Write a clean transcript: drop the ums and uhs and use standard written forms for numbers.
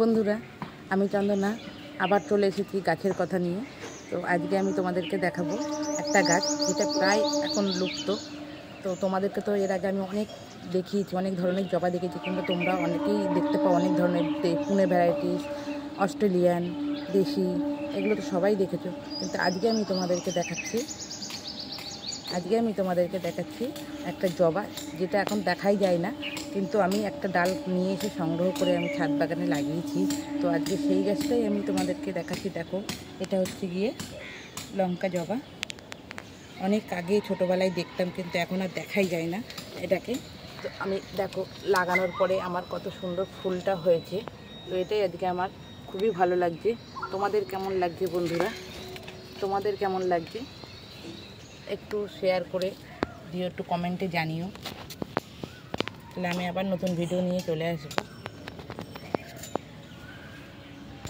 বন্ধুরা, আমি চন্দনা আবার চলে এসেছি গাছের কথা নিয়ে। তো আজকে আমি তোমাদেরকে দেখাবো একটা গাছ যেটা প্রায় এখন লুপ্ত। তো তোমাদেরকে তো এর আগে আমি অনেক দেখিয়েছি, অনেক ধরনের জবা দেখেছি, কিন্তু তোমরা অনেকেই দেখতে পাও অনেক ধরনের পুনে ভ্যারাইটিস, অস্ট্রেলিয়ান, দেশি, এগুলো তো সবাই দেখেছো। কিন্তু আজকে আমি তোমাদেরকে দেখাচ্ছি একটা জবা যেটা এখন দেখাই যায় না, কিন্তু আমি একটা ডাল নিয়ে এসে সংগ্রহ করে আমি ছাদ বাগানে লাগিয়েছি। তো আজকে সেই গাছটাই আমি তোমাদেরকে দেখাচ্ছি। দেখো, এটা হচ্ছে গিয়ে লঙ্কা জবা। অনেক আগে ছোটোবেলায় দেখতাম, কিন্তু এখন আর দেখাই যায় না এটাকে। তো আমি দেখো লাগানোর পরে আমার কত সুন্দর ফুলটা হয়েছে। তো এটাই আজকে আমার খুবই ভালো লাগছে। তোমাদের কেমন লাগছে বন্ধুরা? তোমাদের কেমন লাগছে একটু শেয়ার করে দিও, একটু কমেন্টে জানিও। তাহলে আমি আবার নতুন ভিডিও নিয়ে চলে আসবো।